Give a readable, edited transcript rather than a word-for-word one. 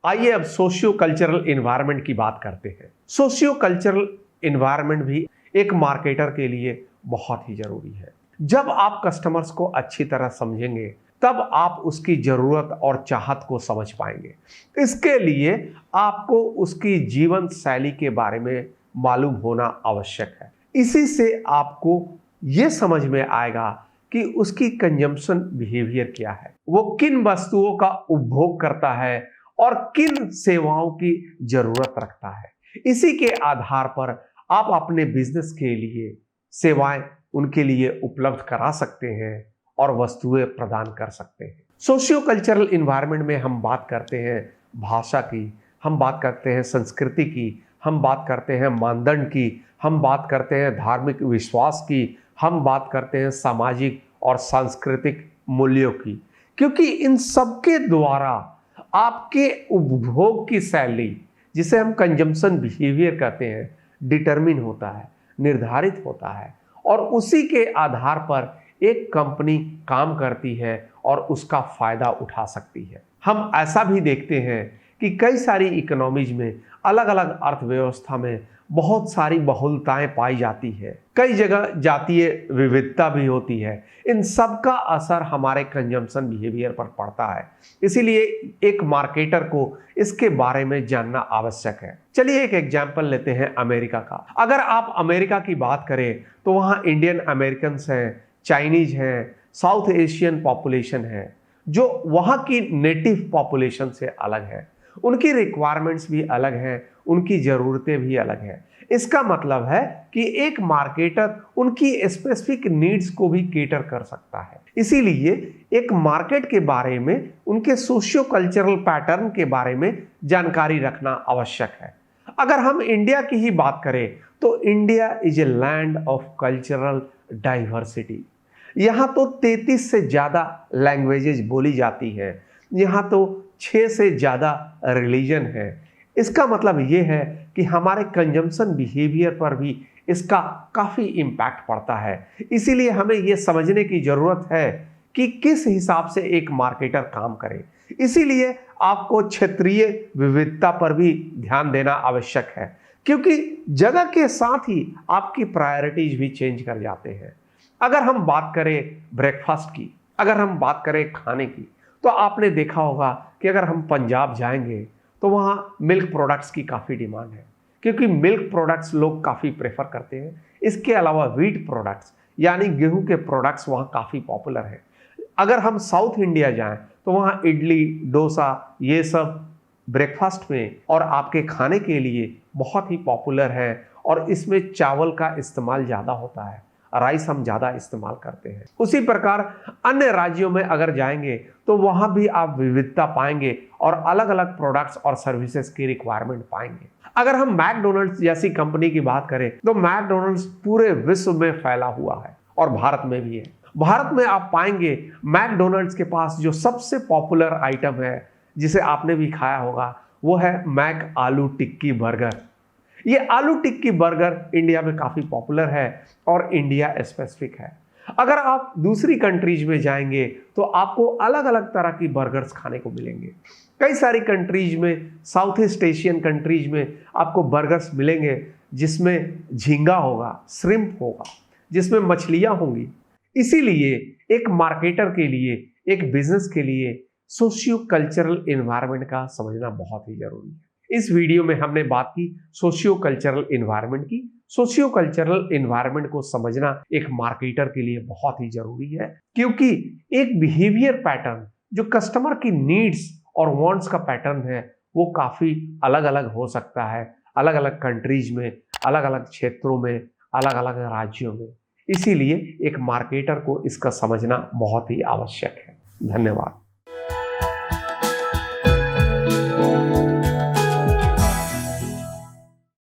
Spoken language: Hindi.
आइए अब सोशियो कल्चरल इन्वायरमेंट की बात करते हैं। सोशियो कल्चरल इन्वायरमेंट भी एक मार्केटर के लिए बहुत ही जरूरी है। जब आप कस्टमर्स को अच्छी तरह समझेंगे तब आप उसकी जरूरत और चाहत को समझ पाएंगे। इसके लिए आपको उसकी जीवन शैली के बारे में मालूम होना आवश्यक है। इसी से आपको ये समझ में आएगा कि उसकी कंजम्पशन बिहेवियर क्या है, वो किन वस्तुओं का उपभोग करता है और किन सेवाओं की जरूरत रखता है। इसी के आधार पर आप अपने बिजनेस के लिए सेवाएं उनके लिए उपलब्ध करा सकते हैं और वस्तुएं प्रदान कर सकते हैं। सोशियो कल्चरल इन्वायरमेंट में हम बात करते हैं भाषा की, हम बात करते हैं संस्कृति की, हम बात करते हैं मानदंड की, हम बात करते हैं धार्मिक विश्वास की, हम बात करते हैं सामाजिक और सांस्कृतिक मूल्यों की, क्योंकि इन सबके द्वारा आपके उपभोग की शैली, जिसे हम कंजम्पशन बिहेवियर कहते हैं, डिटरमिन होता है, निर्धारित होता है और उसी के आधार पर एक कंपनी काम करती है और उसका फायदा उठा सकती है। हम ऐसा भी देखते हैं कि कई सारी इकोनॉमीज में, अलग अलग अर्थव्यवस्था में बहुत सारी बहुलताएं पाई जाती है, कई जगह जातीय विविधता भी होती है। इन सब का असर हमारे कंजम्पशन बिहेवियर पर पड़ता है। इसीलिए एक मार्केटर को इसके बारे में जानना आवश्यक है। चलिए एक एग्जाम्पल लेते हैं अमेरिका का। अगर आप अमेरिका की बात करें तो वहाँ इंडियन अमेरिकन हैं, चाइनीज हैं, साउथ एशियन पॉपुलेशन है, जो वहाँ की नेटिव पॉपुलेशन से अलग है। उनकी रिक्वायरमेंट्स भी अलग हैं, उनकी ज़रूरतें भी अलग हैं। इसका मतलब है कि एक मार्केटर उनकी स्पेसिफिक नीड्स को भी केटर कर सकता है। इसीलिए एक मार्केट के बारे में, उनके सोशियो कल्चरल पैटर्न के बारे में जानकारी रखना आवश्यक है। अगर हम इंडिया की ही बात करें तो India is a land of cultural diversity. यहाँ तो 33 से ज़्यादा लैंग्वेजेज बोली जाती हैं, यहाँ तो 6 से ज़्यादा रिलीजन है। इसका मतलब ये है कि हमारे कंजम्पशन बिहेवियर पर भी इसका काफ़ी इम्पैक्ट पड़ता है। इसीलिए हमें ये समझने की ज़रूरत है कि किस हिसाब से एक मार्केटर काम करे। इसीलिए आपको क्षेत्रीय विविधता पर भी ध्यान देना आवश्यक है, क्योंकि जगह के साथ ही आपकी प्रायोरिटीज भी चेंज कर जाते हैं। अगर हम बात करें ब्रेकफास्ट की, अगर हम बात करें खाने की, तो आपने देखा होगा कि अगर हम पंजाब जाएंगे तो वहाँ मिल्क प्रोडक्ट्स की काफ़ी डिमांड है, क्योंकि मिल्क प्रोडक्ट्स लोग काफ़ी प्रेफर करते हैं। इसके अलावा व्हीट प्रोडक्ट्स यानी गेहूं के प्रोडक्ट्स वहाँ काफ़ी पॉपुलर है। अगर हम साउथ इंडिया जाएं तो वहाँ इडली, डोसा, ये सब ब्रेकफास्ट में और आपके खाने के लिए बहुत ही पॉपुलर है और इसमें चावल का इस्तेमाल ज़्यादा होता है, राइस हम ज़्यादा इस्तेमाल करते हैं। उसी प्रकार अन्य राज्यों में अगर जाएंगे तो वहाँ भी आप विविधता पाएंगे और अलग अलग प्रोडक्ट्स और सर्विसेज की रिक्वायरमेंट पाएंगे। अगर हम मैकडोनल्ड्स जैसी कंपनी की बात करें तो मैकडोनल्ड्स पूरे विश्व में फैला हुआ है और भारत में भी है। भारत में आप पाएंगे मैकडोनल्ड्स के पास जो सबसे पॉपुलर आइटम है, जिसे आपने भी खाया होगा, वो है मैक आलू टिक्की बर्गर। ये आलू टिक्की बर्गर इंडिया में काफ़ी पॉपुलर है और इंडिया स्पेसिफिक है। अगर आप दूसरी कंट्रीज में जाएंगे तो आपको अलग अलग तरह की बर्गर्स खाने को मिलेंगे। कई सारी कंट्रीज में, साउथ ईस्ट एशियन कंट्रीज में आपको बर्गर्स मिलेंगे जिसमें झींगा होगा, श्रिम्प होगा, जिसमें मछलियाँ होंगी। इसीलिए एक मार्केटर के लिए, एक बिजनेस के लिए सोशियो कल्चरल इन्वायरमेंट का समझना बहुत ही जरूरी है। इस वीडियो में हमने बात की सोशियो कल्चरल इन्वायरमेंट की। सोशियो कल्चरल इन्वायरमेंट को समझना एक मार्केटर के लिए बहुत ही जरूरी है, क्योंकि एक बिहेवियर पैटर्न जो कस्टमर की नीड्स और वांट्स का पैटर्न है वो काफी अलग अलग हो सकता है, अलग अलग कंट्रीज में, अलग अलग क्षेत्रों में, अलग अलग राज्यों में। इसीलिए एक मार्केटर को इसका समझना बहुत ही आवश्यक है। धन्यवाद।